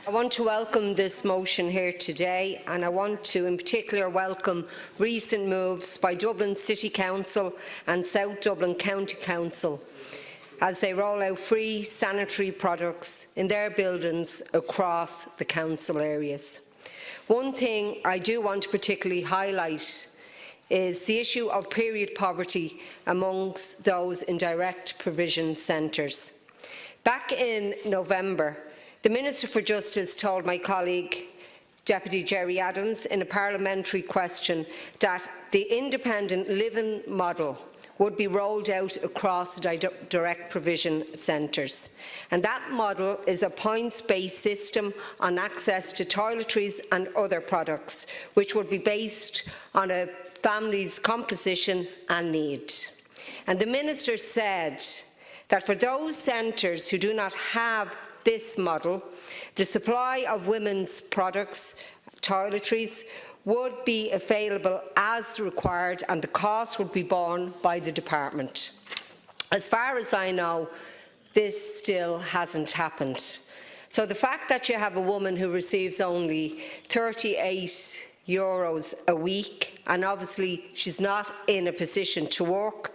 I want to welcome this motion here today, and I want to in particular welcome recent moves by Dublin City Council and South Dublin County Council as they roll out free sanitary products in their buildings across the council areas. One thing I do want to particularly highlight is the issue of period poverty amongst those in direct provision centres. Back in November, the Minister for Justice told my colleague, Deputy Gerry Adams, in a parliamentary question that the independent living model would be rolled out across direct provision centres. And that model is a points-based system on access to toiletries and other products, which would be based on a family's composition and need. And the Minister said that for those centres who do not have this model, the supply of women's products, toiletries, would be available as required and the cost would be borne by the department. As far as I know, this still hasn't happened. So the fact that you have a woman who receives only €38 a week, and obviously she's not in a position to work,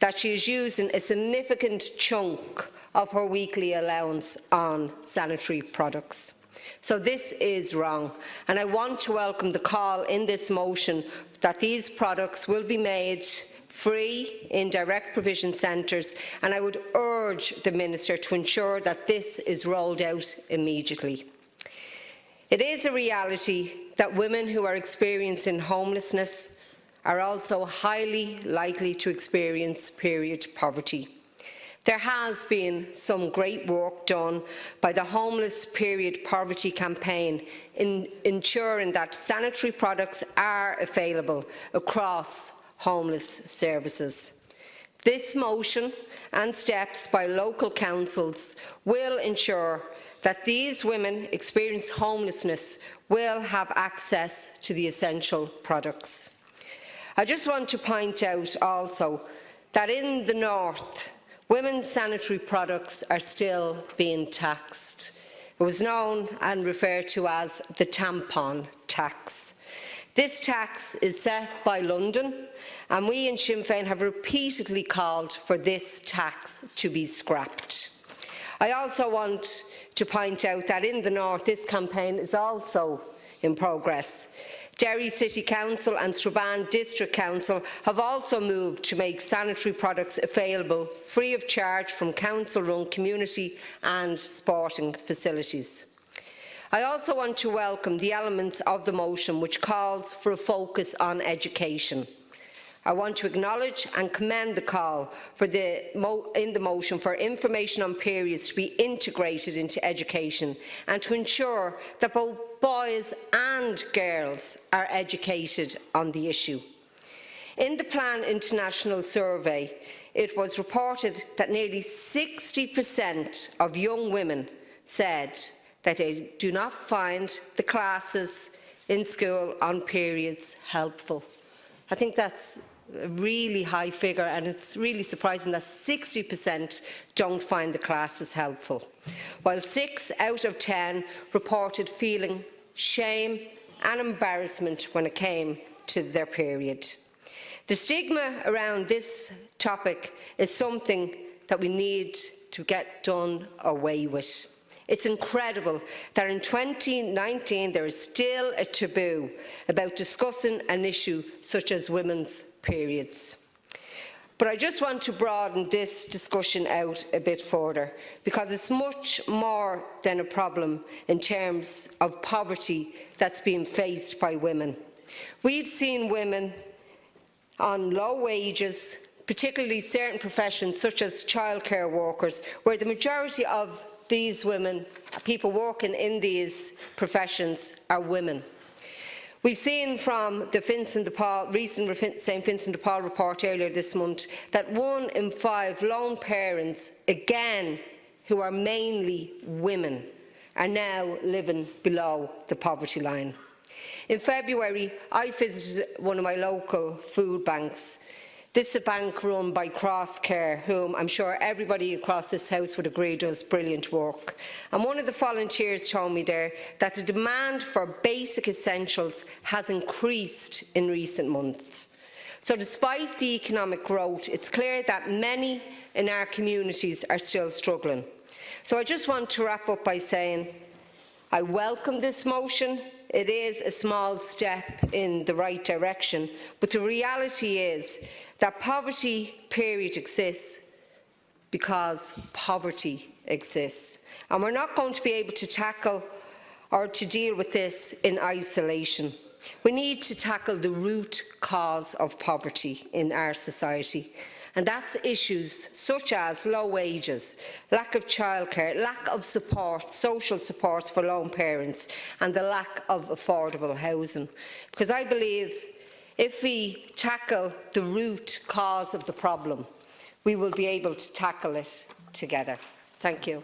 that she is using a significant chunk of her weekly allowance on sanitary products. So this is wrong, and I want to welcome the call in this motion that these products will be made free in direct provision centres, and I would urge the Minister to ensure that this is rolled out immediately. It is a reality that women who are experiencing homelessness are also highly likely to experience period poverty. There has been some great work done by the Homeless Period Poverty Campaign in ensuring that sanitary products are available across homeless services. This motion and steps by local councils will ensure that these women experiencing homelessness will have access to the essential products. I just want to point out also that in the north, women's sanitary products are still being taxed. It was known and referred to as the tampon tax. This tax is set by London, and we in Sinn Féin have repeatedly called for this tax to be scrapped. I also want to point out that in the north, this campaign is also in progress. Derry City Council and Strabane District Council have also moved to make sanitary products available free of charge from council-run community and sporting facilities. I also want to welcome the elements of the motion which calls for a focus on education. I want to acknowledge and commend the call in the motion for information on periods to be integrated into education and to ensure that both boys and girls are educated on the issue. In the Plan International survey, it was reported that nearly 60% of young women said that they do not find the classes in school on periods helpful. I think that's a really high figure, and it's really surprising that 60% don't find the classes helpful, while 6 out of 10 reported feeling shame and embarrassment when it came to their period. The stigma around this topic is something that we need to get done away with. It's incredible that in 2019 there is still a taboo about discussing an issue such as women's periods. But I just want to broaden this discussion out a bit further, because it's much more than a problem in terms of poverty that's being faced by women. We've seen women on low wages, particularly certain professions such as childcare workers, where the majority of these women, people working in these professions, are women. We've seen from the recent St Vincent de Paul report earlier this month that 1 in 5 lone parents, again who are mainly women, are now living below the poverty line. In February, I visited one of my local food banks. This is a bank run by Crosscare, whom I'm sure everybody across this House would agree does brilliant work. And one of the volunteers told me there that the demand for basic essentials has increased in recent months. So despite the economic growth, it's clear that many in our communities are still struggling. So I just want to wrap up by saying I welcome this motion. It is a small step in the right direction, but the reality is that poverty period exists because poverty exists. And we're not going to be able to tackle or to deal with this in isolation. We need to tackle the root cause of poverty in our society. And that's issues such as low wages, lack of childcare, lack of support, social support for lone parents, and the lack of affordable housing. Because I believe if we tackle the root cause of the problem, we will be able to tackle it together. Thank you.